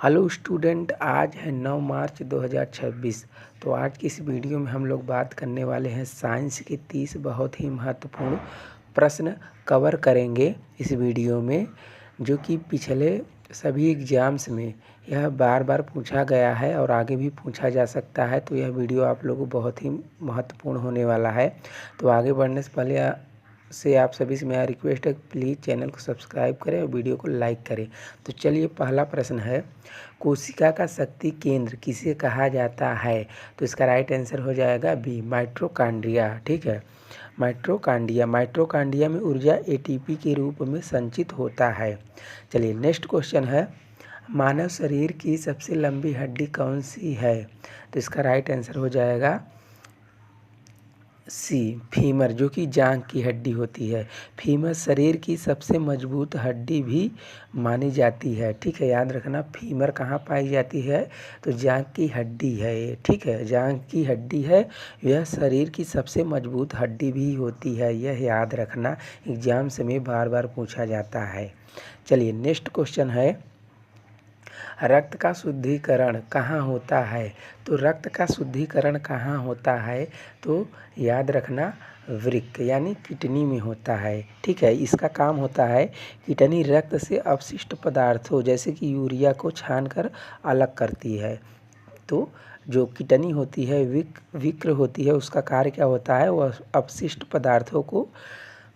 Hello student, आज है 9 मार्च 2026। तो आज की इस वीडियो में हम लोग बात करने वाले हैं साइंस के 30 बहुत ही महत्वपूर्ण प्रश्न कवर करेंगे इस वीडियो में, जो कि पिछले सभी एग्ज़ाम्स में यह बार बार पूछा गया है और आगे भी पूछा जा सकता है। तो यह वीडियो आप लोगों को बहुत ही महत्वपूर्ण होने वाला है। तो आगे बढ़ने से पहले आप सभी से मेरा रिक्वेस्ट है, प्लीज़ चैनल को सब्सक्राइब करें और वीडियो को लाइक करें। तो चलिए, पहला प्रश्न है, कोशिका का शक्ति केंद्र किसे कहा जाता है? तो इसका राइट आंसर हो जाएगा बी, माइटोकॉन्ड्रिया। ठीक है, माइटोकॉन्ड्रिया में ऊर्जा एटीपी के रूप में संचित होता है। चलिए, नेक्स्ट क्वेश्चन है, मानव शरीर की सबसे लंबी हड्डी कौन सी है? तो इसका राइट आंसर हो जाएगा सी, फीमर, जो कि जांघ की हड्डी होती है। फीमर शरीर की सबसे मजबूत हड्डी भी मानी जाती है। ठीक है, याद रखना, फीमर कहाँ पाई जाती है? तो जांघ की हड्डी है ये। ठीक है, जांघ की हड्डी है, यह शरीर की सबसे मजबूत हड्डी भी होती है। यह याद रखना, एग्जाम्स में बार बार पूछा जाता है। चलिए, नेक्स्ट क्वेश्चन है, रक्त का शुद्धिकरण कहाँ होता है? तो रक्त का शुद्धिकरण कहाँ होता है? तो याद रखना, वृक्क यानी किडनी में होता है। ठीक है, इसका काम होता है, किडनी रक्त से अपशिष्ट पदार्थों जैसे कि यूरिया को छानकर अलग करती है। तो जो किडनी होती है, विक्र होती है, उसका कार्य क्या होता है? वह अपशिष्ट पदार्थों को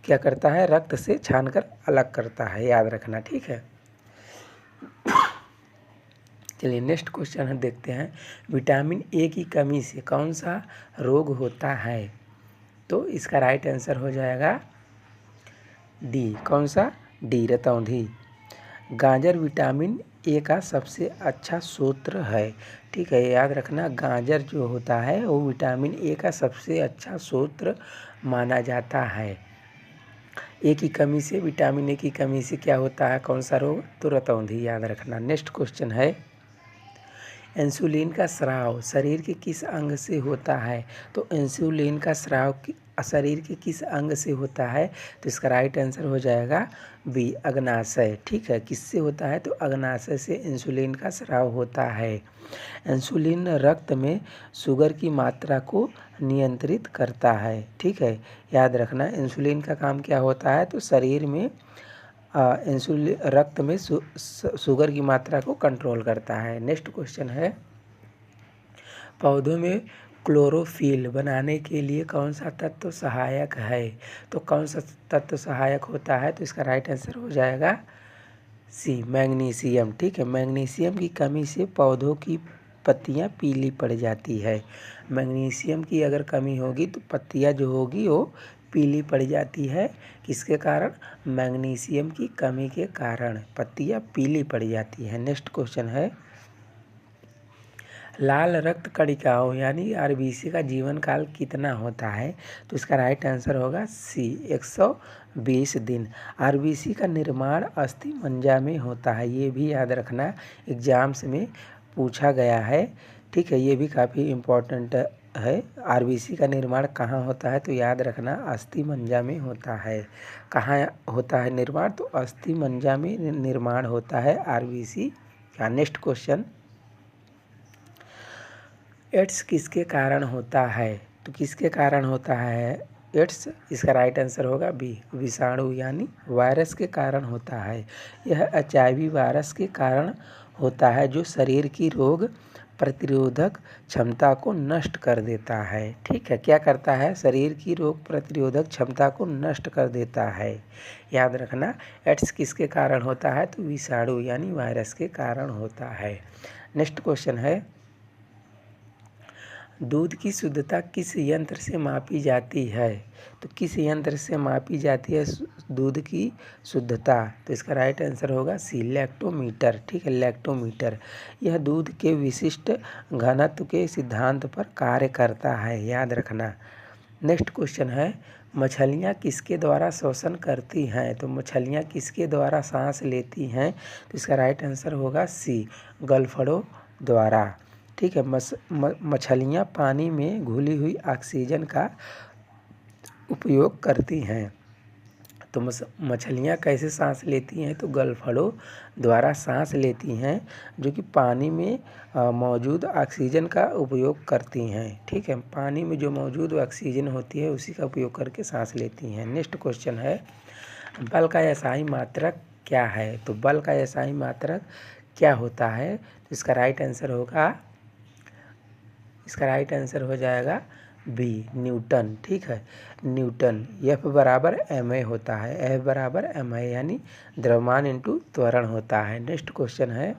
क्या करता है? रक्त से छानकर अलग करता है, याद रखना। ठीक है, चलिए नेक्स्ट क्वेश्चन है, देखते हैं, विटामिन ए की कमी से कौन सा रोग होता है? तो इसका राइट आंसर हो जाएगा डी, कौन सा? डी, रतौंधी। गाजर विटामिन ए का सबसे अच्छा स्रोत है। ठीक है, याद रखना, गाजर जो होता है वो विटामिन ए का सबसे अच्छा स्रोत माना जाता है। ए की कमी से, विटामिन ए की कमी से क्या होता है? कौन सा रोग? तो रतौंधी, याद रखना। नेक्स्ट क्वेश्चन है, इंसुलिन का स्राव शरीर के किस अंग से होता है? तो इंसुलिन का स्राव शरीर के किस अंग से होता है? तो इसका राइट आंसर हो जाएगा बी, अग्नाशय। ठीक है, किससे होता है? तो अग्नाशय से इंसुलिन का स्राव होता है। इंसुलिन रक्त में शुगर की मात्रा को नियंत्रित करता है। ठीक है, याद रखना, इंसुलिन का काम क्या होता है? तो शरीर में इंसुलिन रक्त में शुगर की मात्रा को कंट्रोल करता है। नेक्स्ट क्वेश्चन है, पौधों में क्लोरोफिल बनाने के लिए कौन सा तत्व सहायक है? तो कौन सा तत्व सहायक होता है? तो इसका राइट आंसर हो जाएगा सी, मैग्नीशियम। ठीक है, मैग्नीशियम की कमी से पौधों की पत्तियां पीली पड़ जाती है। मैग्नीशियम की अगर कमी होगी तो पत्तियां जो होगी वो पीली पड़ जाती है। किसके कारण? मैग्नीशियम की कमी के कारण पत्तियां पीली पड़ जाती है। नेक्स्ट क्वेश्चन है, लाल रक्त कणिकाओं यानी आरबीसी का जीवन काल कितना होता है? तो इसका राइट आंसर होगा सी, 120 दिन। आरबीसी का निर्माण अस्थि मज्जा में होता है। ये भी याद रखना, एग्जाम्स में पूछा गया है। ठीक है, ये भी काफ़ी इम्पोर्टेंट है। आरबीसी का निर्माण कहाँ होता है? तो याद रखना, अस्थि मज्जा में होता है। कहाँ होता है निर्माण? तो अस्थि मज्जा में निर्माण होता है आरबीसी का। नेक्स्ट क्वेश्चन, एड्स किसके कारण होता है? तो किसके कारण होता है एड्स? इसका राइट आंसर होगा बी, विषाणु यानी वायरस के कारण होता है। यह एचआईवी वायरस के कारण होता है, जो शरीर की रोग प्रतिरोधक क्षमता को नष्ट कर देता है। ठीक है, क्या करता है? शरीर की रोग प्रतिरोधक क्षमता को नष्ट कर देता है। याद रखना, एड्स किसके कारण होता है? तो विषाणु यानी वायरस के कारण होता है। नेक्स्ट क्वेश्चन है, दूध की शुद्धता किस यंत्र से मापी जाती है? तो किस यंत्र से मापी जाती है दूध की शुद्धता? तो इसका राइट आंसर होगा सी, लैक्टोमीटर। ठीक है, लैक्टोमीटर। यह दूध के विशिष्ट घनत्व के सिद्धांत पर कार्य करता है, याद रखना। नेक्स्ट क्वेश्चन है, मछलियाँ किसके द्वारा श्वसन करती हैं? तो मछलियाँ किसके द्वारा सांस लेती हैं? तो इसका राइट आंसर होगा सी, गलफड़ों द्वारा। ठीक है, मछलियाँ पानी में घुली हुई ऑक्सीजन का उपयोग करती हैं। तो मछलियाँ कैसे सांस लेती हैं, तो गलफड़ों द्वारा सांस लेती हैं, जो कि पानी में मौजूद ऑक्सीजन का उपयोग करती हैं। ठीक है, पानी में जो मौजूद ऑक्सीजन होती है उसी का उपयोग करके सांस लेती हैं। नेक्स्ट क्वेश्चन है, बल का एसआई मात्रक क्या है? तो बल का एसआई मात्रक क्या होता है? तो इसका राइट आंसर हो जाएगा बी, न्यूटन। ठीक है, न्यूटन। F बराबर ma होता है, F बराबर ma यानी द्रव्यमान इंटू त्वरण होता है। नेक्स्ट क्वेश्चन है,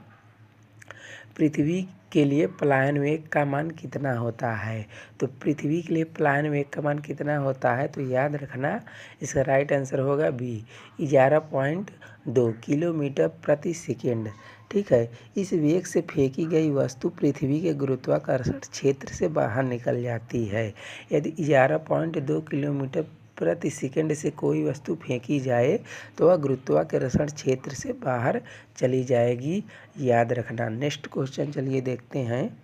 पृथ्वी के लिए पलायन वेग का मान कितना होता है? तो पृथ्वी के लिए पलायन वेग का मान कितना होता है? तो याद रखना, इसका राइट आंसर होगा बी, 11.2 किलोमीटर प्रति सेकेंड। ठीक है, इस वेग से फेंकी गई वस्तु पृथ्वी के गुरुत्वाकर्षण क्षेत्र से बाहर निकल जाती है। यदि 11.2 किलोमीटर प्रति सेकंड से कोई वस्तु फेंकी जाए तो वह गुरुत्वाकर्षण क्षेत्र से बाहर चली जाएगी, याद रखना। नेक्स्ट क्वेश्चन चलिए देखते हैं।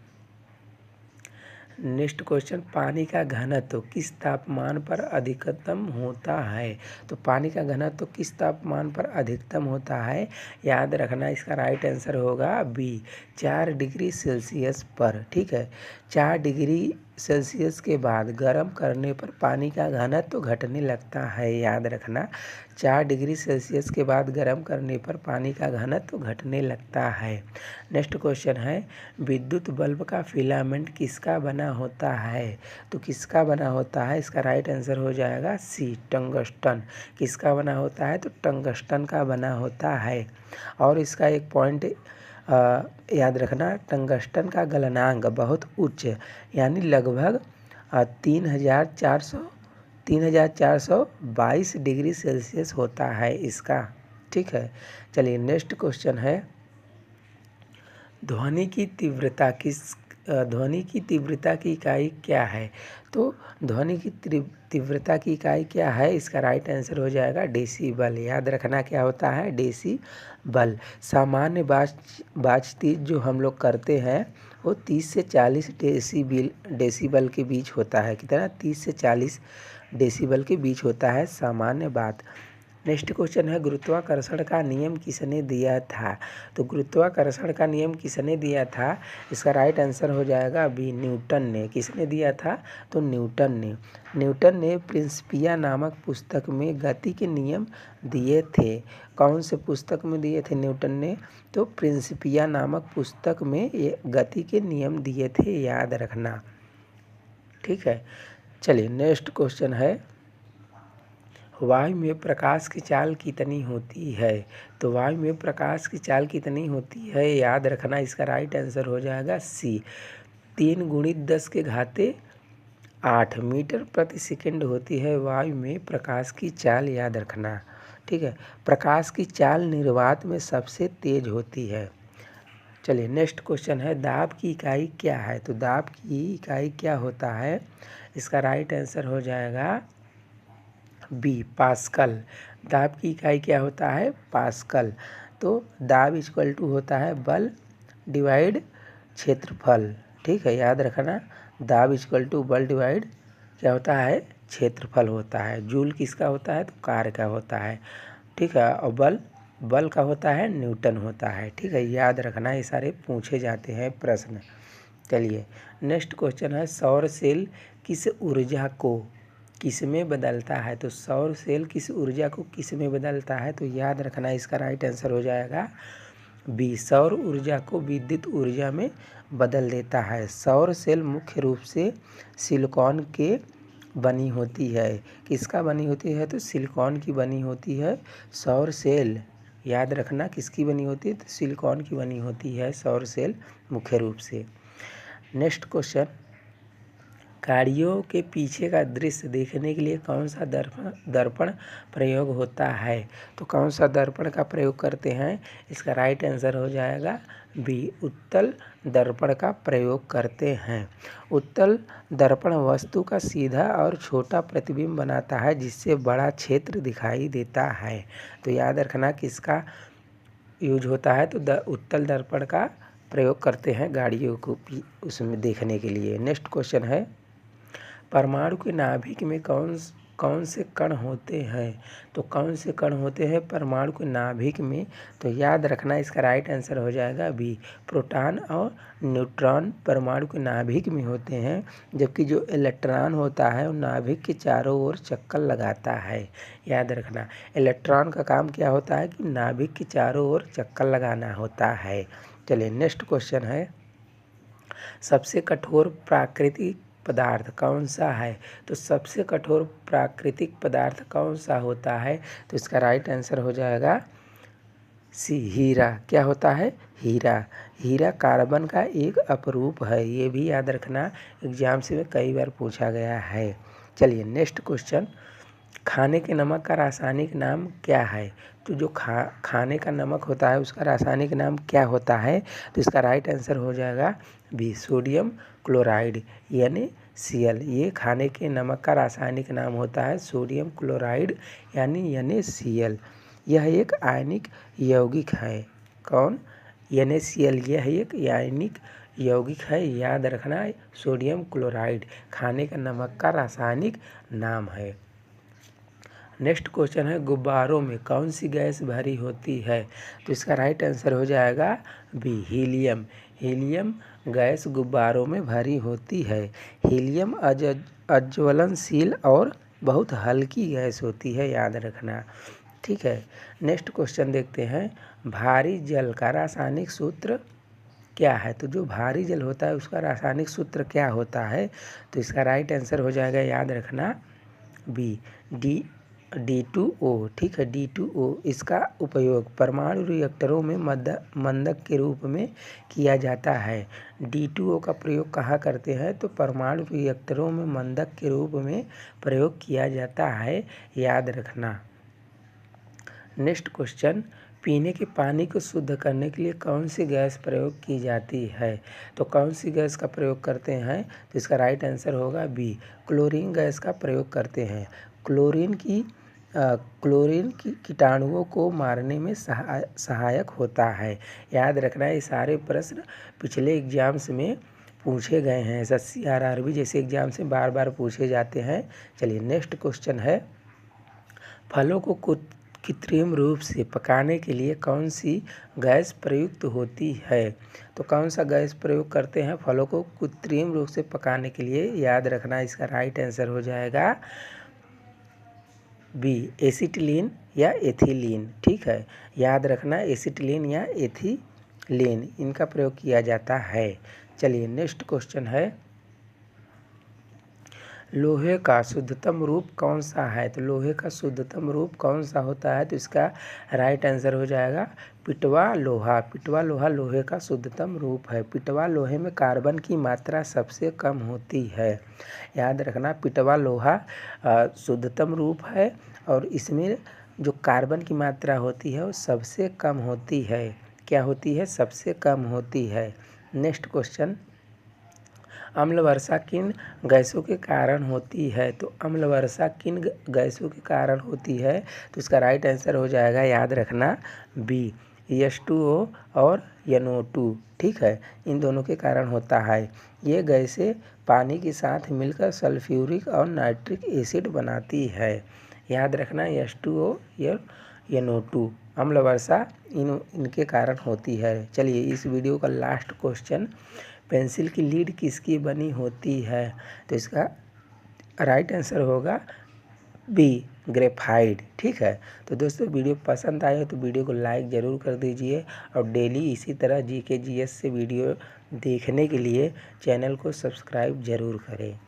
नेक्स्ट क्वेश्चन, पानी का घनत्व किस तापमान पर अधिकतम होता है? तो पानी का घनत्व किस तापमान पर अधिकतम होता है? याद रखना, इसका राइट आंसर होगा बी, 4 डिग्री सेल्सियस पर। ठीक है, 4 डिग्री सेल्सियस के बाद गर्म करने पर पानी का घनत्व घटने लगता है, याद रखना। 4 डिग्री सेल्सियस के बाद गर्म करने पर पानी का घनत्व घटने लगता है। नेक्स्ट क्वेश्चन है, विद्युत बल्ब का फिलामेंट किसका बना होता है? तो किसका बना होता है? इसका राइट आंसर हो जाएगा सी, टंगस्टन। किसका बना होता है? तो टंगस्टन का बना होता है। और इसका एक पॉइंट याद रखना, टंगस्टन का गलनांक बहुत उच्च यानी लगभग 3422 डिग्री सेल्सियस होता है इसका। ठीक है, चलिए नेक्स्ट क्वेश्चन है, ध्वनि की तीव्रता की इकाई क्या है? तो ध्वनि की तीव्रता की इकाई क्या है? इसका राइट आंसर हो जाएगा डेसीबल। याद रखना क्या होता है? डेसीबल। सामान्य बातचीत जो हम लोग करते हैं वो 30 से 40 डेसीबल के बीच होता है। कितना? 30 से 40 डेसीबल के बीच होता है सामान्य बात। नेक्स्ट क्वेश्चन है, गुरुत्वाकर्षण का नियम किसने दिया था? तो गुरुत्वाकर्षण का नियम किसने दिया था? इसका राइट आंसर हो जाएगा बी, न्यूटन ने। किसने दिया था? तो न्यूटन ने प्रिंसिपिया नामक पुस्तक में गति के नियम दिए थे। कौन से पुस्तक में दिए थे न्यूटन ने? तो प्रिंसिपिया नामक पुस्तक में ये गति के नियम दिए थे, याद रखना। ठीक है, चलिए नेक्स्ट क्वेश्चन है, वायु में प्रकाश की चाल कितनी होती है? तो वायु में प्रकाश की चाल कितनी होती है? याद रखना, इसका राइट आंसर हो जाएगा सी, 3 × 10⁸ मीटर प्रति सेकंड होती है वायु में प्रकाश की चाल, याद रखना। ठीक है, प्रकाश की चाल निर्वात में सबसे तेज होती है। चलिए नेक्स्ट क्वेश्चन है, दाब की इकाई क्या है? तो दाब की इकाई क्या होता है? इसका राइट आंसर हो जाएगा बी, पास्कल। दाब की इकाई क्या होता है? पास्कल। तो दाब इक्वल टू होता है बल डिवाइड क्षेत्रफल। ठीक है, याद रखना, दाब इक्वल टू बल डिवाइड क्या होता है? क्षेत्रफल होता है। जूल किसका होता है? तो कार्य का होता है। ठीक है, और बल का होता है? न्यूटन होता है। ठीक है, याद रखना, ये सारे पूछे जाते हैं प्रश्न। चलिए नेक्स्ट क्वेश्चन है, सौर सेल किस ऊर्जा को किस में बदलता है? तो सौर सेल किस ऊर्जा को किस में बदलता है? तो याद रखना, इसका राइट आंसर हो जाएगा बी, सौर ऊर्जा को विद्युत ऊर्जा में बदल देता है। सौर सेल मुख्य रूप से सिलिकॉन के बनी होती है। किसका बनी होती है? तो सिलिकॉन की बनी होती है सौर सेल। याद रखना, किसकी बनी होती है? तो सिलिकॉन की बनी होती है सौर सेल मुख्य रूप से। नेक्स्ट क्वेश्चन, गाड़ियों के पीछे का दृश्य देखने के लिए कौन सा दर्पण प्रयोग होता है? तो कौन सा दर्पण का प्रयोग करते हैं? इसका राइट आंसर हो जाएगा बी, उत्तल दर्पण का प्रयोग करते हैं। उत्तल दर्पण वस्तु का सीधा और छोटा प्रतिबिंब बनाता है जिससे बड़ा क्षेत्र दिखाई देता है। तो याद रखना, किसका यूज होता है? तो उत्तल दर्पण का प्रयोग करते हैं गाड़ियों को उसमें देखने के लिए। नेक्स्ट क्वेश्चन है, परमाणु के नाभिक में कौन से कण होते हैं? तो कौन से कण होते हैं परमाणु के नाभिक में? तो याद रखना इसका राइट आंसर हो जाएगा बी, प्रोटॉन और न्यूट्रॉन परमाणु के नाभिक में होते हैं, जबकि जो इलेक्ट्रॉन होता है वो नाभिक के चारों ओर चक्कर लगाता है। याद रखना इलेक्ट्रॉन का काम क्या होता है कि नाभिक के चारों ओर चक्कर लगाना होता है। चलिए नेक्स्ट क्वेश्चन है, सबसे कठोर प्राकृतिक पदार्थ कौन सा है? तो सबसे कठोर प्राकृतिक पदार्थ कौन सा होता है? तो इसका राइट आंसर हो जाएगा सी, हीरा। क्या होता है? हीरा। हीरा कार्बन का एक अपरूप है, ये भी याद रखना, एग्जाम से कई बार पूछा गया है। चलिए नेक्स्ट क्वेश्चन, खाने के नमक का रासायनिक नाम क्या है? तो जो खाने का नमक होता है उसका रासायनिक नाम क्या होता है? तो इसका राइट आंसर हो जाएगा बी, सोडियम क्लोराइड यानी Cl। ये खाने के नमक का रासायनिक नाम होता है सोडियम क्लोराइड यानी Cl। यह एक आयनिक यौगिक है। कौन? NaCl। यह एक आयनिक यौगिक है, याद रखना सोडियम क्लोराइड खाने का नमक का रासायनिक नाम है। नेक्स्ट क्वेश्चन है, गुब्बारों में कौन सी गैस भरी होती है? तो इसका राइट आंसर हो जाएगा बी, हीलियम। हीलियम गैस गुब्बारों में भरी होती है। हीलियम अज्वलनशील और बहुत हल्की गैस होती है, याद रखना। ठीक है, नेक्स्ट क्वेश्चन देखते हैं, भारी जल का रासायनिक सूत्र क्या है? तो जो भारी जल होता है उसका रासायनिक सूत्र क्या होता है? तो इसका राइट आंसर हो जाएगा, याद रखना बी, D2O। ठीक है, D2O। इसका उपयोग परमाणु रिएक्टरों में मंदक के रूप में किया जाता है। D2O का प्रयोग कहाँ करते हैं? तो परमाणु रिएक्टरों में मंदक के रूप में प्रयोग किया जाता है, याद रखना। नेक्स्ट क्वेश्चन, पीने के पानी को शुद्ध करने के लिए कौन सी गैस प्रयोग की जाती है? तो कौन सी गैस का प्रयोग करते हैं? तो इसका राइट आंसर होगा बी, क्लोरीन गैस का प्रयोग करते हैं। क्लोरीन की कीटाणुओं को मारने में सहायक होता है। याद रखना ये सारे प्रश्न पिछले एग्जाम्स में पूछे गए हैं, SSC RRB जैसे एग्जाम से बार बार पूछे जाते हैं। चलिए नेक्स्ट क्वेश्चन है, फलों को कृत्रिम रूप से पकाने के लिए कौन सी गैस प्रयुक्त होती है? तो कौन सा गैस प्रयोग करते हैं फलों को कृत्रिम रूप से पकाने के लिए? याद रखना इसका राइट आंसर हो जाएगा बी, एसिटिलीन या एथिलीन। ठीक है, याद रखना एसिटिलीन या एथिलीन इनका प्रयोग किया जाता है। चलिए नेक्स्ट क्वेश्चन है, लोहे का शुद्धतम रूप कौन सा है? तो लोहे का शुद्धतम रूप कौन सा होता है? तो इसका राइट आंसर हो जाएगा पिटवा लोहा। पिटवा लोहा लोहे का शुद्धतम रूप है। पिटवा लोहे में कार्बन की मात्रा सबसे कम होती है। याद रखना पिटवा लोहा शुद्धतम रूप है और इसमें जो कार्बन की मात्रा होती है वो सबसे कम होती है। क्या होती है? सबसे कम होती है। नेक्स्ट क्वेश्चन, अम्ल वर्षा किन गैसों के कारण होती है? तो अम्ल वर्षा किन गैसों के कारण होती है? तो इसका राइट आंसर हो जाएगा, याद रखना बी, H2O और NO2। ठीक है, इन दोनों के कारण होता है। ये गैसें पानी के साथ मिलकर सल्फ्यूरिक और नाइट्रिक एसिड बनाती है। याद रखना H2O या NO2 अम्ल वर्षा इनके कारण होती है। चलिए इस वीडियो का लास्ट क्वेश्चन, पेंसिल की लीड किसकी बनी होती है? तो इसका राइट आंसर होगा बी, ग्रेफाइट। ठीक है, तो दोस्तों वीडियो पसंद आए तो वीडियो को लाइक ज़रूर कर दीजिए और डेली इसी तरह GK GS से वीडियो देखने के लिए चैनल को सब्सक्राइब ज़रूर करें।